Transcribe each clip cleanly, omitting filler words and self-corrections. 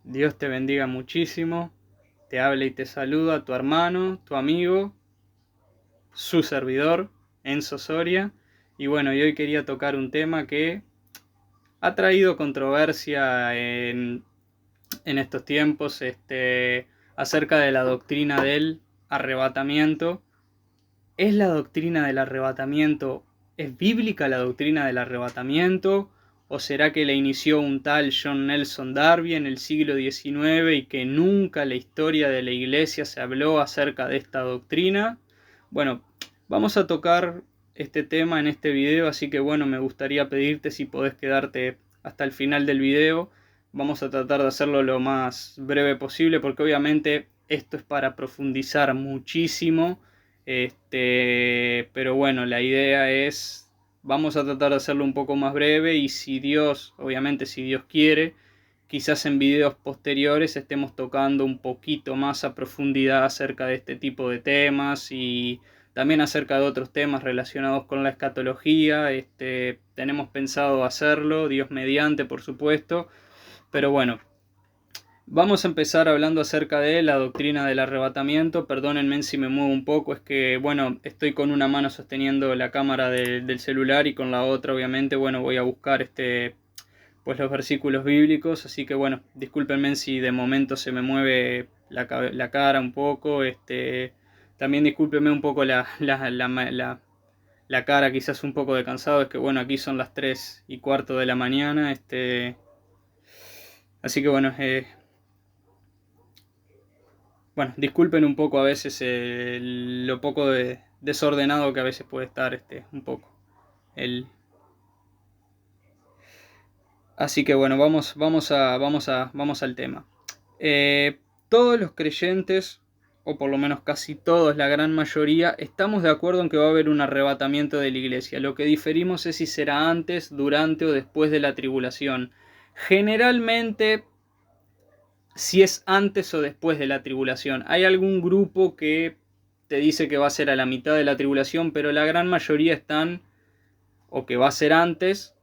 Dios te bendiga muchísimo. Te habla y te saluda tu hermano, tu amigo, su servidor, Enzo Soria. Y bueno, y hoy quería tocar un tema que ha traído controversia en estos tiempos, acerca de la doctrina del arrebatamiento. ¿Es la doctrina del arrebatamiento, es bíblica la doctrina del arrebatamiento? ¿O será que la inició un tal John Nelson Darby en el siglo XIX y que nunca en la historia de la iglesia se habló acerca de esta doctrina? Bueno, vamos a tocar este tema en este video, así que bueno, me gustaría pedirte si podés quedarte hasta el final del video. Vamos a tratar de hacerlo lo más breve posible porque obviamente esto es para profundizar muchísimo. Pero bueno, la idea es, vamos a tratar de hacerlo un poco más breve y si Dios, obviamente si Dios quiere, quizás en videos posteriores estemos tocando un poquito más a profundidad acerca de este tipo de temas y también acerca de otros temas relacionados con la escatología. Tenemos pensado hacerlo, Dios mediante, por supuesto, pero bueno. Vamos a empezar hablando acerca de la doctrina del arrebatamiento. Perdónenme si me muevo un poco, es que, bueno, estoy con una mano sosteniendo la cámara del celular y con la otra, obviamente, bueno, voy a buscar pues los versículos bíblicos, así que, bueno, discúlpenme si de momento se me mueve la cara un poco, también discúlpenme un poco la cara, quizás un poco de cansado, es que, bueno, aquí son las 3:15 de la mañana, así que, bueno, bueno, disculpen un poco a veces lo poco desordenado que a veces puede estar un poco. El... Así que bueno, vamos al tema. Todos los creyentes, o por lo menos casi todos, la gran mayoría, estamos de acuerdo en que va a haber un arrebatamiento de la iglesia. Lo que diferimos es si será antes, durante o después de la tribulación. Generalmente, si es antes o después de la tribulación. Hay algún grupo que te dice que va a ser a la mitad de la tribulación, pero la gran mayoría están o que va a ser antes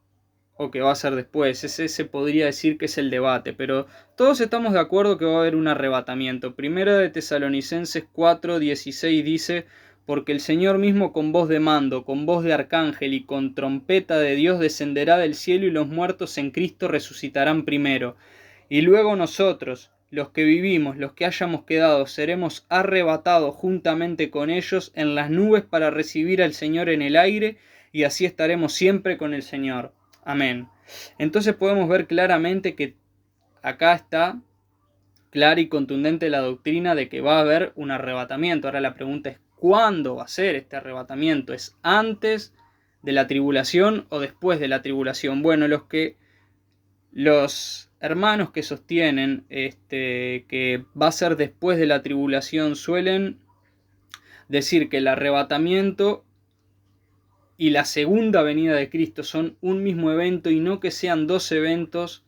o que va a ser después. Ese se podría decir que es el debate, pero todos estamos de acuerdo que va a haber un arrebatamiento. Primera de Tesalonicenses 4:16 dice: porque el Señor mismo con voz de mando, con voz de arcángel y con trompeta de Dios descenderá del cielo y los muertos en Cristo resucitarán primero. Y luego nosotros, los que vivimos, los que hayamos quedado, seremos arrebatados juntamente con ellos en las nubes para recibir al Señor en el aire, y así estaremos siempre con el Señor. Amén. Entonces podemos ver claramente que acá está clara y contundente la doctrina de que va a haber un arrebatamiento. Ahora la pregunta es, ¿cuándo va a ser este arrebatamiento? ¿Es antes de la tribulación o después de la tribulación? Bueno, los hermanos que sostienen que va a ser después de la tribulación suelen decir que el arrebatamiento y la segunda venida de Cristo son un mismo evento y no que sean dos eventos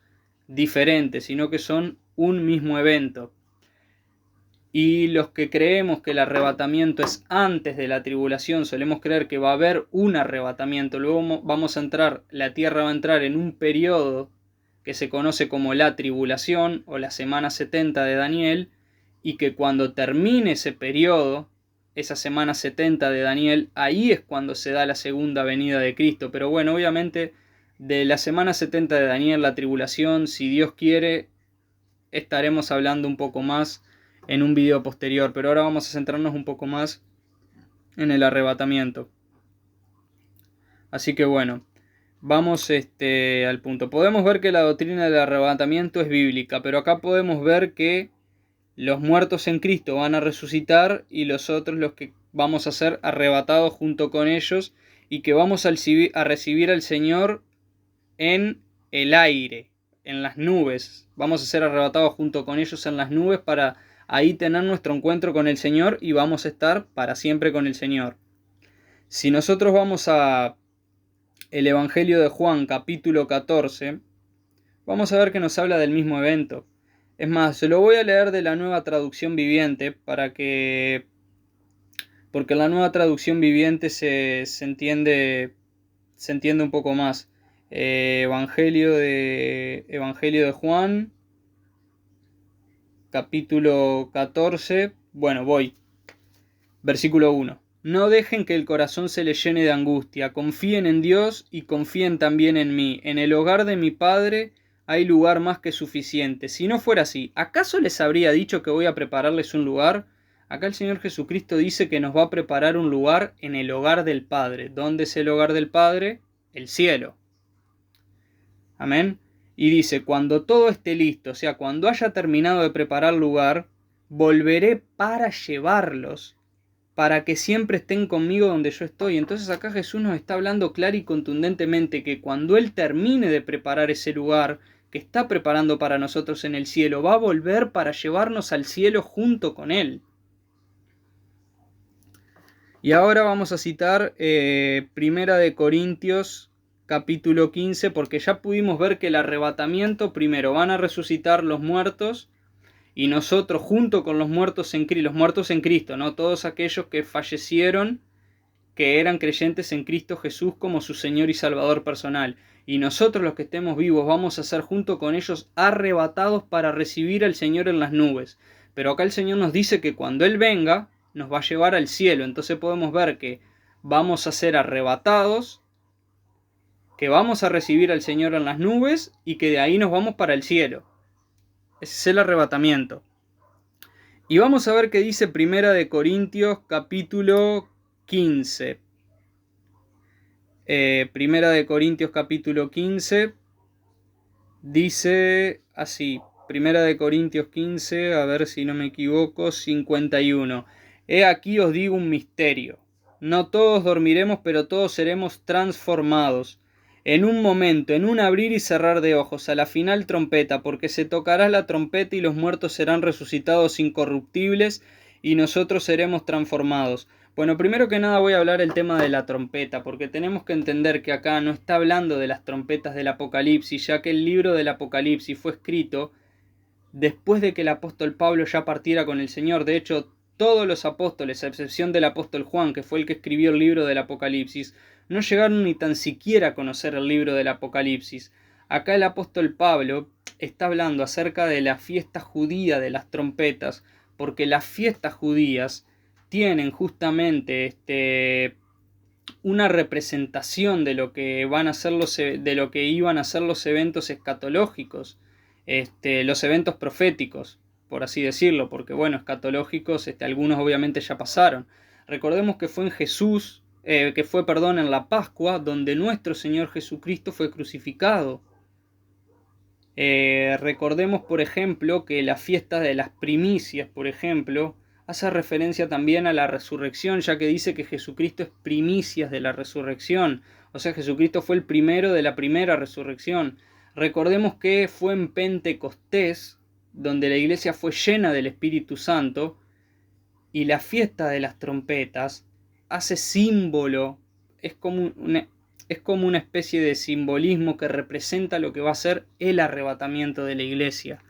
diferentes, sino que son un mismo evento. Y los que creemos que el arrebatamiento es antes de la tribulación, solemos creer que va a haber un arrebatamiento, luego la tierra va a entrar en un periodo que se conoce como la tribulación o la semana 70 de Daniel, y que cuando termine ese periodo, esa semana 70 de Daniel, ahí es cuando se da la segunda venida de Cristo. Pero bueno, obviamente de la semana 70 de Daniel, la tribulación, si Dios quiere, estaremos hablando un poco más en un video posterior, pero ahora vamos a centrarnos un poco más en el arrebatamiento. Así que bueno, vamos al punto. Podemos ver que la doctrina del arrebatamiento es bíblica, pero acá podemos ver que los muertos en Cristo van a resucitar y los otros, los que vamos a ser arrebatados junto con ellos, y que vamos a recibir al Señor en el aire, en las nubes. Vamos a ser arrebatados junto con ellos en las nubes para ahí tener nuestro encuentro con el Señor y vamos a estar para siempre con el Señor. Si nosotros vamos a el Evangelio de Juan, capítulo 14, vamos a ver que nos habla del mismo evento. Es más, se lo voy a leer de la Nueva Traducción Viviente porque en la Nueva Traducción Viviente se entiende un poco más. Evangelio de Juan, capítulo 14, bueno, voy. Versículo 1. No dejen que el corazón se les llene de angustia, confíen en Dios y confíen también en mí. En el hogar de mi Padre hay lugar más que suficiente. Si no fuera así, ¿acaso les habría dicho que voy a prepararles un lugar? Acá el Señor Jesucristo dice que nos va a preparar un lugar en el hogar del Padre. ¿Dónde es el hogar del Padre? El cielo. Amén. Y dice, cuando todo esté listo, o sea, cuando haya terminado de preparar lugar, volveré para llevarlos, para que siempre estén conmigo donde yo estoy. Entonces acá Jesús nos está hablando claro y contundentemente que cuando Él termine de preparar ese lugar que está preparando para nosotros en el cielo, va a volver para llevarnos al cielo junto con Él. Y ahora vamos a citar Primera de Corintios capítulo 15, porque ya pudimos ver que el arrebatamiento, primero van a resucitar los muertos, y nosotros junto con los muertos en Cristo, ¿no? Todos aquellos que fallecieron, que eran creyentes en Cristo Jesús como su Señor y Salvador personal. Y nosotros los que estemos vivos vamos a ser junto con ellos arrebatados para recibir al Señor en las nubes. Pero acá el Señor nos dice que cuando Él venga, nos va a llevar al cielo. Entonces podemos ver que vamos a ser arrebatados, que vamos a recibir al Señor en las nubes y que de ahí nos vamos para el cielo. Ese es el arrebatamiento. Y vamos a ver qué dice Primera de Corintios capítulo 15. Primera de Corintios capítulo 15 dice así. Primera de Corintios 15, a ver si no me equivoco, 51. He aquí os digo un misterio. No todos dormiremos, pero todos seremos transformados. En un momento, en un abrir y cerrar de ojos, a la final trompeta, porque se tocará la trompeta y los muertos serán resucitados incorruptibles y nosotros seremos transformados. Bueno, primero que nada voy a hablar el tema de la trompeta, porque tenemos que entender que acá no está hablando de las trompetas del Apocalipsis, ya que el libro del Apocalipsis fue escrito después de que el apóstol Pablo ya partiera con el Señor. De hecho, todos los apóstoles, a excepción del apóstol Juan, que fue el que escribió el libro del Apocalipsis, no llegaron ni tan siquiera a conocer el libro del Apocalipsis. Acá el apóstol Pablo está hablando acerca de la fiesta judía de las trompetas, porque las fiestas judías tienen justamente una representación de lo que van a ser de lo que iban a ser los eventos escatológicos, los eventos proféticos, por así decirlo, porque bueno, escatológicos, algunos obviamente ya pasaron. Recordemos que fue en Jesús, en la Pascua, donde nuestro Señor Jesucristo fue crucificado. Recordemos, por ejemplo, que la fiesta de las primicias, por ejemplo, hace referencia también a la resurrección, ya que dice que Jesucristo es primicias de la resurrección. O sea, Jesucristo fue el primero de la primera resurrección. Recordemos que fue en Pentecostés, donde la iglesia fue llena del Espíritu Santo, y la fiesta de las trompetas hace símbolo, es como una especie de simbolismo que representa lo que va a ser el arrebatamiento de la iglesia.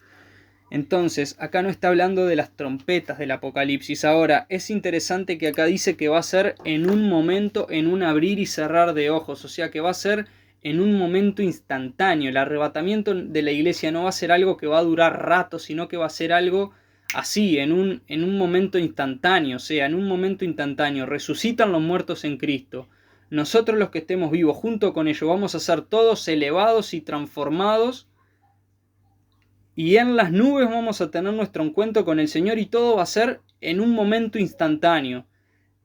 Entonces, acá no está hablando de las trompetas del Apocalipsis. Ahora, es interesante que acá dice que va a ser en un momento, en un abrir y cerrar de ojos, o sea que va a ser en un momento instantáneo. El arrebatamiento de la iglesia no va a ser algo que va a durar rato, sino que va a ser algo así, en un momento instantáneo, o sea, en un momento instantáneo. Resucitan los muertos en Cristo. Nosotros los que estemos vivos junto con ellos vamos a ser todos elevados y transformados. Y en las nubes vamos a tener nuestro encuentro con el Señor y todo va a ser en un momento instantáneo.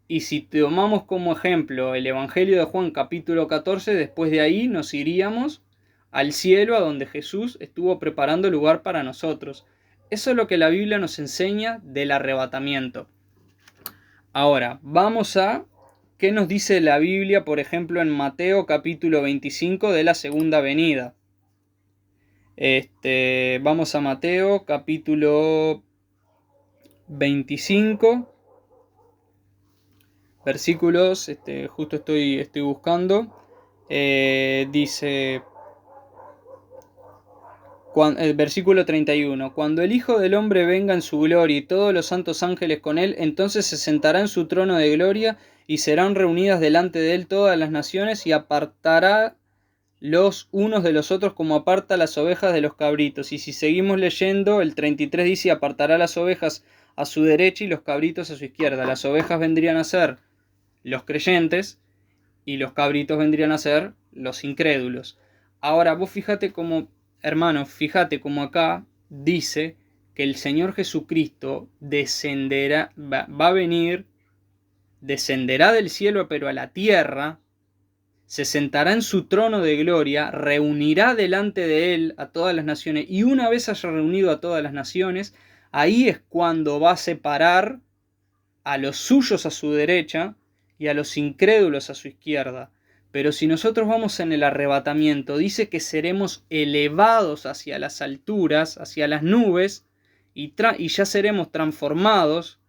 Y si tomamos como ejemplo el Evangelio de Juan capítulo 14, después de ahí nos iríamos al cielo a donde Jesús estuvo preparando lugar para nosotros. Eso es lo que la Biblia nos enseña del arrebatamiento. Ahora, vamos a qué nos dice la Biblia, por ejemplo, en Mateo capítulo 25 de la segunda venida. Vamos a Mateo capítulo 25 versículos, justo estoy buscando, dice el versículo 31, cuando el Hijo del Hombre venga en su gloria y todos los santos ángeles con él, entonces se sentará en su trono de gloria y serán reunidas delante de él todas las naciones y apartará los unos de los otros como aparta las ovejas de los cabritos. Y si seguimos leyendo, el 33 dice, apartará las ovejas a su derecha y los cabritos a su izquierda. Las ovejas vendrían a ser los creyentes y los cabritos vendrían a ser los incrédulos. Ahora vos fíjate como, hermano, fíjate como acá dice que el Señor Jesucristo descenderá, va a venir, descenderá del cielo pero a la tierra, se sentará en su trono de gloria, reunirá delante de él a todas las naciones, y una vez haya reunido a todas las naciones, ahí es cuando va a separar a los suyos a su derecha y a los incrédulos a su izquierda. Pero si nosotros vamos en el arrebatamiento, dice que seremos elevados hacia las alturas, hacia las nubes, y ya seremos transformados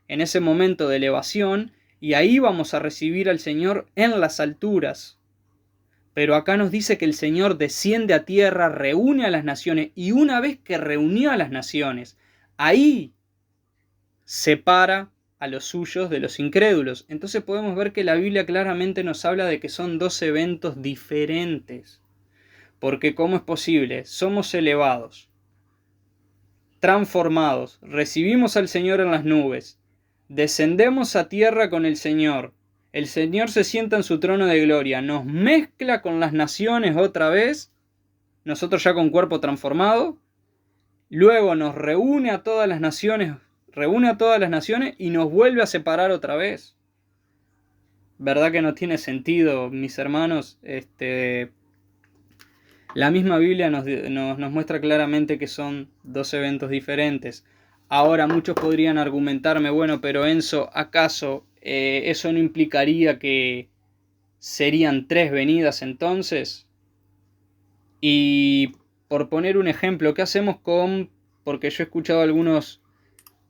en ese momento de elevación, y ahí vamos a recibir al Señor en las alturas. Pero acá nos dice que el Señor desciende a tierra, reúne a las naciones, y una vez que reunió a las naciones, ahí separa a los suyos de los incrédulos. Entonces podemos ver que la Biblia claramente nos habla de que son dos eventos diferentes. Porque ¿cómo es posible? Somos elevados, transformados, recibimos al Señor en las nubes, descendemos a tierra con el Señor se sienta en su trono de gloria, nos mezcla con las naciones otra vez, nosotros ya con cuerpo transformado, luego nos reúne a todas las naciones y nos vuelve a separar otra vez. ¿Verdad que no tiene sentido, mis hermanos? La misma Biblia nos muestra claramente que son dos eventos diferentes. Ahora muchos podrían argumentarme, bueno, pero Enzo, ¿acaso eso no implicaría que serían tres venidas entonces? Y por poner un ejemplo, ¿qué hacemos porque yo he escuchado a algunos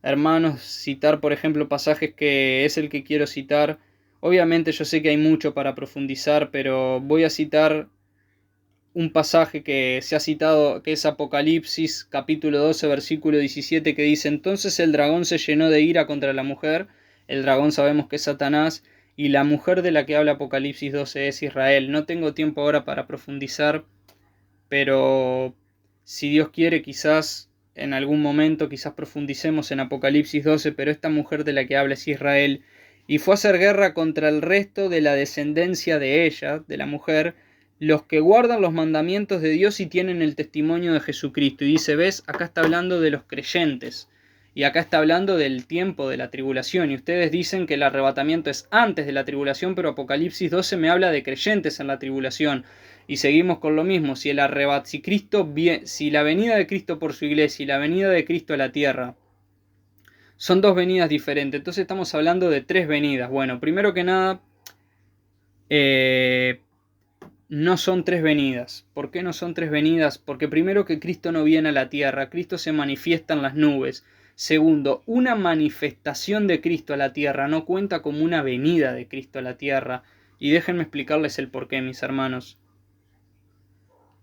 hermanos citar, por ejemplo, pasajes que es el que quiero citar. Obviamente yo sé que hay mucho para profundizar, pero voy a citar un pasaje que se ha citado, que es Apocalipsis capítulo 12 versículo 17, que dice: entonces el dragón se llenó de ira contra la mujer. El dragón sabemos que es Satanás, y la mujer de la que habla Apocalipsis 12 es Israel. No tengo tiempo ahora para profundizar, pero si Dios quiere, quizás en algún momento quizás profundicemos en Apocalipsis 12, pero esta mujer de la que habla es Israel, y fue a hacer guerra contra el resto de la descendencia de ella, de la mujer, los que guardan los mandamientos de Dios y tienen el testimonio de Jesucristo. Y dice, ves, acá está hablando de los creyentes, y acá está hablando del tiempo de la tribulación, y ustedes dicen que el arrebatamiento es antes de la tribulación, pero Apocalipsis 12 me habla de creyentes en la tribulación. Y seguimos con lo mismo, si la venida de Cristo por su iglesia y la venida de Cristo a la tierra son dos venidas diferentes, entonces estamos hablando de tres venidas. Bueno, primero que nada, no son tres venidas. ¿Por qué no son tres venidas? Porque primero que Cristo no viene a la tierra, Cristo se manifiesta en las nubes. Segundo, una manifestación de Cristo a la tierra no cuenta como una venida de Cristo a la tierra. Y déjenme explicarles el porqué, mis hermanos.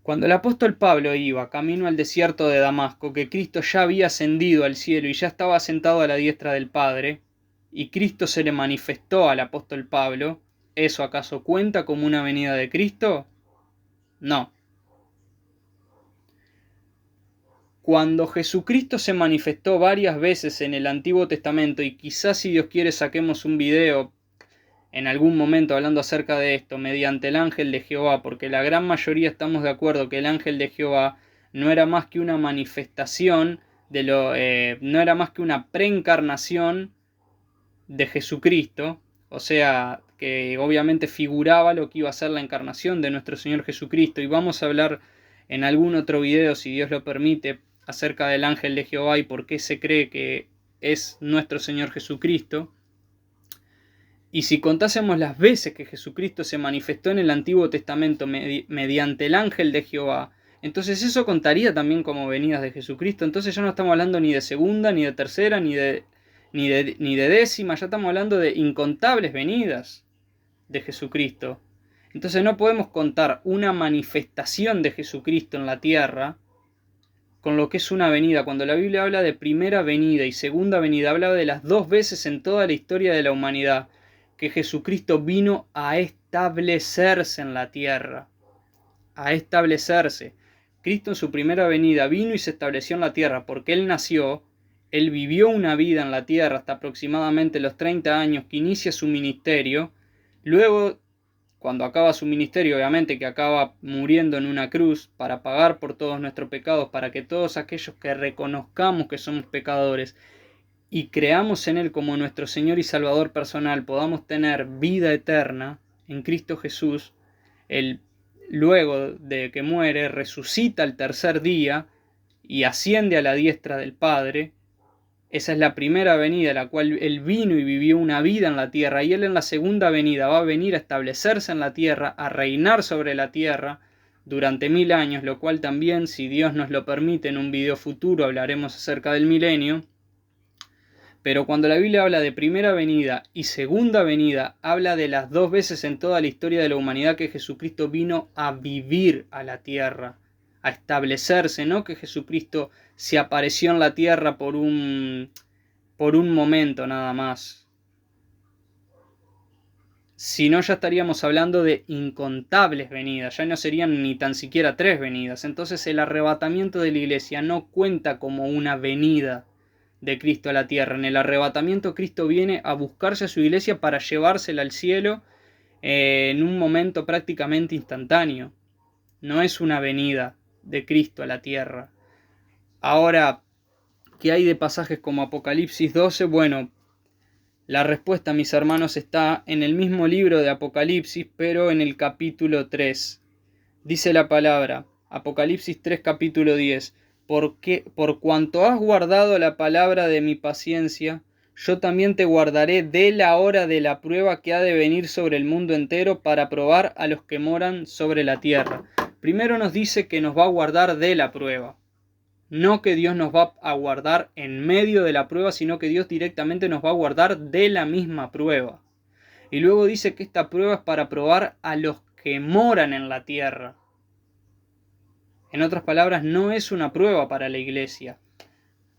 Cuando el apóstol Pablo iba camino al desierto de Damasco, que Cristo ya había ascendido al cielo y ya estaba sentado a la diestra del Padre, y Cristo se le manifestó al apóstol Pablo, ¿eso acaso cuenta como una venida de Cristo? No. Cuando Jesucristo se manifestó varias veces en el Antiguo Testamento, y quizás si Dios quiere saquemos un video en algún momento hablando acerca de esto, mediante el ángel de Jehová, porque la gran mayoría estamos de acuerdo que el ángel de Jehová no era más que una manifestación no era más que una preencarnación de Jesucristo, o sea, que obviamente figuraba lo que iba a ser la encarnación de nuestro Señor Jesucristo, y vamos a hablar en algún otro video, si Dios lo permite, acerca del ángel de Jehová y por qué se cree que es nuestro Señor Jesucristo. Y si contásemos las veces que Jesucristo se manifestó en el Antiguo Testamento mediante el ángel de Jehová, entonces eso contaría también como venidas de Jesucristo. Entonces ya no estamos hablando ni de segunda, ni de tercera, ni de décima, ya estamos hablando de incontables venidas de Jesucristo. Entonces no podemos contar una manifestación de Jesucristo en la tierra con lo que es una venida. Cuando la Biblia habla de primera venida y segunda venida, habla de las dos veces en toda la historia de la humanidad que Jesucristo vino a establecerse en la tierra. a establecerse. Cristo en su primera venida vino y se estableció en la tierra porque Él nació, Él vivió una vida en la tierra hasta aproximadamente los 30 años que inicia su ministerio. Luego, cuando acaba su ministerio, obviamente que acaba muriendo en una cruz para pagar por todos nuestros pecados, para que todos aquellos que reconozcamos que somos pecadores y creamos en Él como nuestro Señor y Salvador personal, podamos tener vida eterna en Cristo Jesús. Él, luego de que muere, resucita al tercer día y asciende a la diestra del Padre. Esa es la primera venida, la cual Él vino y vivió una vida en la tierra, y Él en la segunda venida va a venir a establecerse en la tierra, a reinar sobre la tierra durante 1000 años, lo cual también, si Dios nos lo permite, en un video futuro hablaremos acerca del milenio. Pero cuando la Biblia habla de primera venida y segunda venida, habla de las dos veces en toda la historia de la humanidad que Jesucristo vino a vivir a la tierra, a establecerse, no que Jesucristo se apareció en la tierra por un momento nada más. Si no, ya estaríamos hablando de incontables venidas, ya no serían ni tan siquiera 3 venidas. Entonces el arrebatamiento de la iglesia no cuenta como una venida de Cristo a la tierra. En el arrebatamiento Cristo viene a buscarse a su iglesia para llevársela al cielo en un momento prácticamente instantáneo. No es una venida de Cristo a la tierra. Ahora, ¿qué hay de pasajes como Apocalipsis 12? Bueno, la respuesta, mis hermanos, está en el mismo libro de Apocalipsis, pero en el capítulo 3. Dice la palabra, Apocalipsis 3, capítulo 10. Por cuanto has guardado la palabra de mi paciencia, yo también te guardaré de la hora de la prueba que ha de venir sobre el mundo entero para probar a los que moran sobre la tierra. Primero nos dice que nos va a guardar de la prueba. No que Dios nos va a guardar en medio de la prueba, sino que Dios directamente nos va a guardar de la misma prueba. Y luego dice que esta prueba es para probar a los que moran en la tierra. En otras palabras, no es una prueba para la iglesia.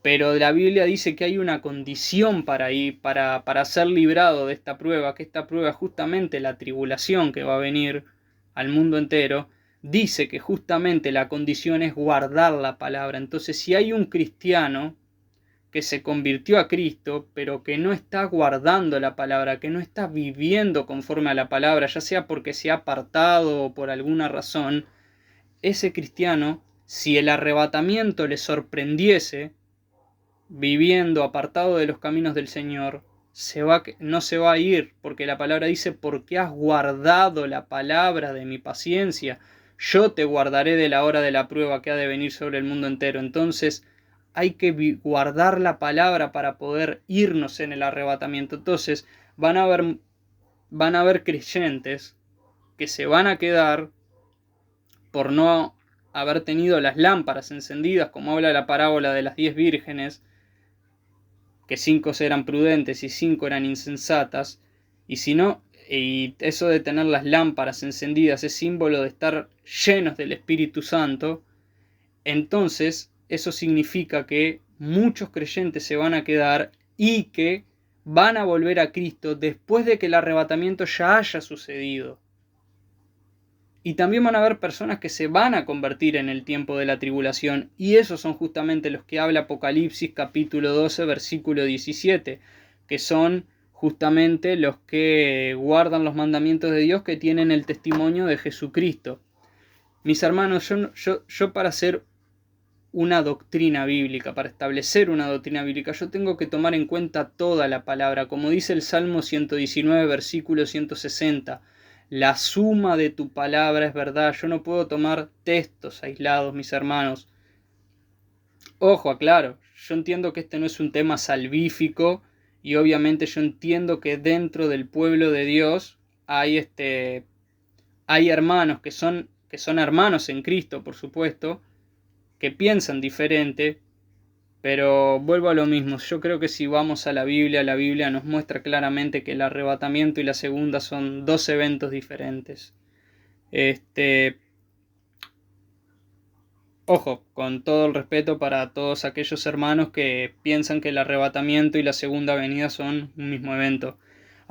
Pero la Biblia dice que hay una condición para ser librado de esta prueba, que esta prueba es justamente la tribulación que va a venir al mundo entero. Dice que justamente la condición es guardar la palabra. Entonces, si hay un cristiano que se convirtió a Cristo, pero que no está guardando la palabra, que no está viviendo conforme a la palabra, ya sea porque se ha apartado o por alguna razón, ese cristiano, si el arrebatamiento le sorprendiese, viviendo apartado de los caminos del Señor, no se va a ir, porque la palabra dice, porque has guardado la palabra de mi paciencia, yo te guardaré de la hora de la prueba que ha de venir sobre el mundo entero. Entonces hay que guardar la palabra para poder irnos en el arrebatamiento. Entonces van a haber creyentes que se van a quedar por no haber tenido las lámparas encendidas, como habla la parábola de las 10 vírgenes, que 5 eran prudentes y 5 eran insensatas, y eso de tener las lámparas encendidas es símbolo de estar llenos del Espíritu Santo. Entonces eso significa que muchos creyentes se van a quedar y que van a volver a Cristo después de que el arrebatamiento ya haya sucedido. Y también van a haber personas que se van a convertir en el tiempo de la tribulación, y esos son justamente los que habla Apocalipsis capítulo 12 versículo 17, que son justamente los que guardan los mandamientos de Dios, que tienen el testimonio de Jesucristo. Mis hermanos, yo para hacer una doctrina bíblica, para establecer una doctrina bíblica, yo tengo que tomar en cuenta toda la palabra, como dice el Salmo 119 versículo 160. La suma de tu palabra es verdad. Yo no puedo tomar textos aislados, mis hermanos. Ojo, aclaro, yo entiendo que este no es un tema salvífico, y obviamente yo entiendo que dentro del pueblo de Dios hay hermanos que son hermanos en Cristo, por supuesto, que piensan diferente. Pero vuelvo a lo mismo, yo creo que si vamos a la Biblia nos muestra claramente que el arrebatamiento y la segunda son dos eventos diferentes. Ojo, con todo el respeto para todos aquellos hermanos que piensan que el arrebatamiento y la segunda venida son un mismo evento.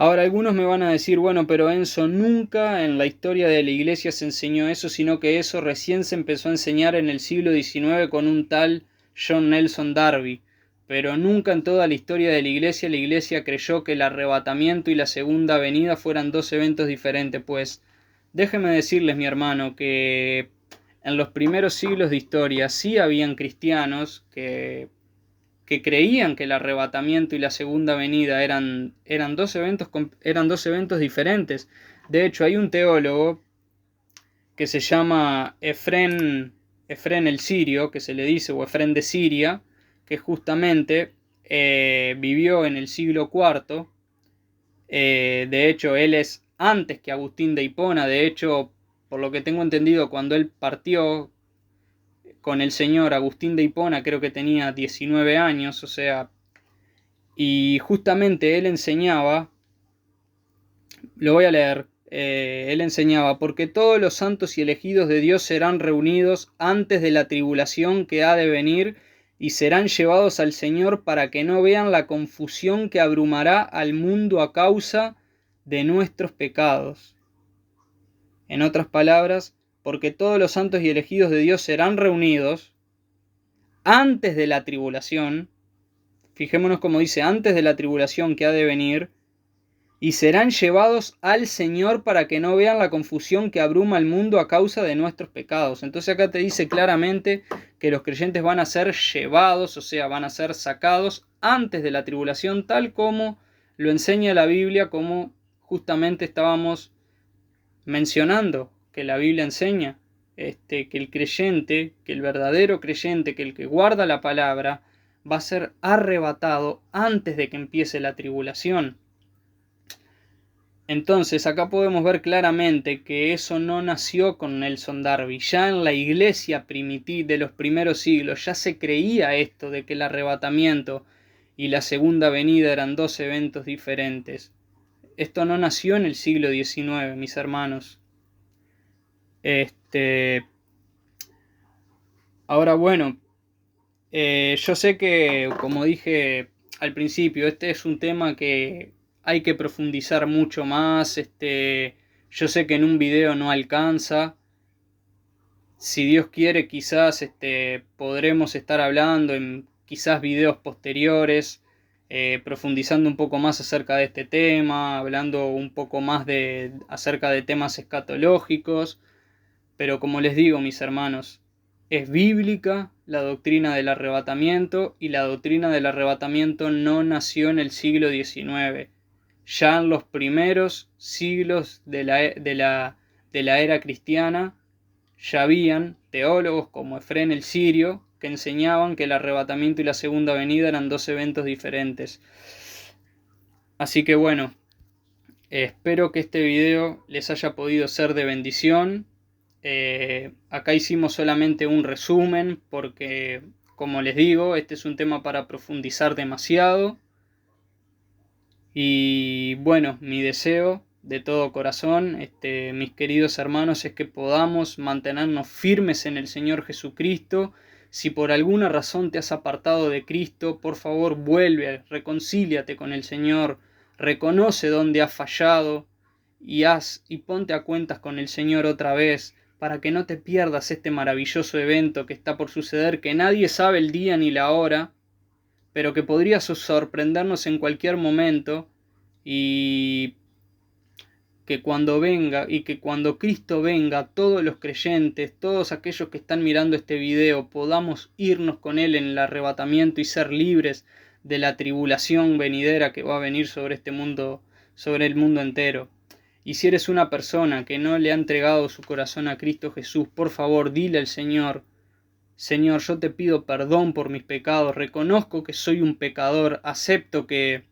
Ahora, algunos me van a decir, bueno, pero Enzo, nunca en la historia de la iglesia se enseñó eso, sino que eso recién se empezó a enseñar en el siglo XIX con un tal John Nelson Darby. Pero nunca en toda la historia de la iglesia creyó que el arrebatamiento y la segunda venida fueran dos eventos diferentes. Pues déjeme decirles, mi hermano, que en los primeros siglos de historia sí habían cristianos que creían que el arrebatamiento y la segunda venida eran dos eventos diferentes. De hecho, hay un teólogo que se llama Efrén el Sirio, que se le dice, o Efrén de Siria, que justamente vivió en el siglo IV. De hecho, él es antes que Agustín de Hipona. De hecho, por lo que tengo entendido, cuando él partió con el señor Agustín de Hipona, creo que tenía 19 años, o sea, y justamente él enseñaba, lo voy a leer, él enseñaba, porque todos los santos y elegidos de Dios serán reunidos antes de la tribulación que ha de venir y serán llevados al Señor para que no vean la confusión que abrumará al mundo a causa de nuestros pecados. En otras palabras, porque todos los santos y elegidos de Dios serán reunidos antes de la tribulación, fijémonos como dice, antes de la tribulación que ha de venir, y serán llevados al Señor para que no vean la confusión que abruma al mundo a causa de nuestros pecados. Entonces acá te dice claramente que los creyentes van a ser llevados, o sea, van a ser sacados antes de la tribulación, tal como lo enseña la Biblia, como justamente estábamos mencionando, que la Biblia enseña, que el creyente, que el verdadero creyente, que el que guarda la palabra, va a ser arrebatado antes de que empiece la tribulación. Entonces acá podemos ver claramente que eso no nació con Nelson Darby. Ya en la iglesia primitiva de los primeros siglos ya se creía esto de que el arrebatamiento y la segunda venida eran dos eventos diferentes. Esto no nació en el siglo XIX, mis hermanos. Ahora bueno, yo sé que, como dije al principio, este es un tema que hay que profundizar mucho más. Yo sé que en un video no alcanza. Si Dios quiere, quizás podremos estar hablando en quizás videos posteriores, profundizando un poco más acerca de este tema, hablando un poco más acerca de temas escatológicos. Pero como les digo, mis hermanos, es bíblica la doctrina del arrebatamiento, y la doctrina del arrebatamiento no nació en el siglo XIX. Ya en los primeros siglos de la era cristiana ya habían teólogos como Efrén el Sirio que enseñaban que el arrebatamiento y la segunda venida eran dos eventos diferentes. Así que bueno, espero que este video les haya podido ser de bendición. Acá hicimos solamente un resumen porque, como les digo, este es un tema para profundizar demasiado. Y bueno, mi deseo de todo corazón, mis queridos hermanos, es que podamos mantenernos firmes en el Señor Jesucristo. Si por alguna razón te has apartado de Cristo, por favor vuelve, reconcíliate con el Señor, reconoce dónde has fallado y ponte a cuentas con el Señor otra vez, para que no te pierdas este maravilloso evento que está por suceder, que nadie sabe el día ni la hora, pero que podría sorprendernos en cualquier momento, y que cuando Cristo venga, todos los creyentes, todos aquellos que están mirando este video, podamos irnos con Él en el arrebatamiento y ser libres de la tribulación venidera que va a venir sobre este mundo, sobre el mundo entero. Y si eres una persona que no le ha entregado su corazón a Cristo Jesús, por favor, dile al Señor: Señor, yo te pido perdón por mis pecados, reconozco que soy un pecador, acepto que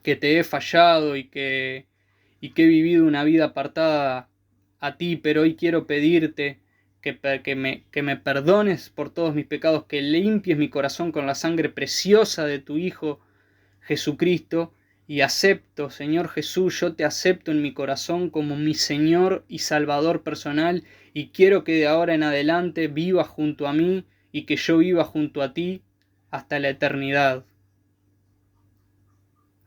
te he fallado y que he vivido una vida apartada a ti, pero hoy quiero pedirte que me perdones por todos mis pecados, que limpies mi corazón con la sangre preciosa de tu Hijo Jesucristo, y acepto, Señor Jesús, yo te acepto en mi corazón como mi Señor y Salvador personal, y quiero que de ahora en adelante vivas junto a mí y que yo viva junto a ti hasta la eternidad.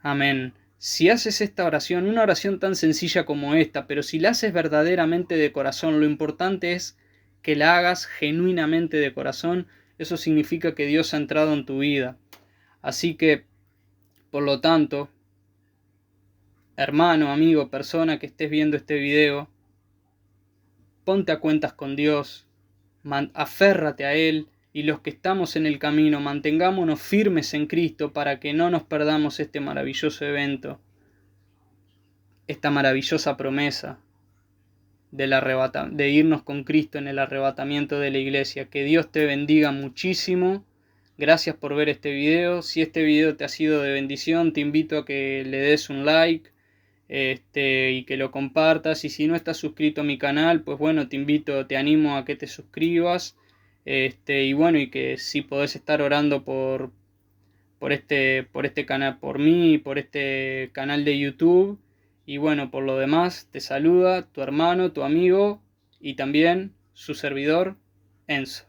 Amén. Si haces esta oración, una oración tan sencilla como esta, pero si la haces verdaderamente de corazón, lo importante es que la hagas genuinamente de corazón, eso significa que Dios ha entrado en tu vida. Así que, por lo tanto, hermano, amigo, persona que estés viendo este video, ponte a cuentas con Dios, aférrate a Él, y los que estamos en el camino, mantengámonos firmes en Cristo para que no nos perdamos este maravilloso evento, esta maravillosa promesa de irnos con Cristo en el arrebatamiento de la iglesia. Que Dios te bendiga muchísimo. Gracias por ver este video. Si este video te ha sido de bendición, te invito a que le des un like y que lo compartas. Y si no estás suscrito a mi canal, pues bueno, te animo a que te suscribas. Y bueno, y que si podés estar orando por este canal, por mí, por este canal de YouTube. Y bueno, por lo demás, te saluda tu hermano, tu amigo y también su servidor, Enzo.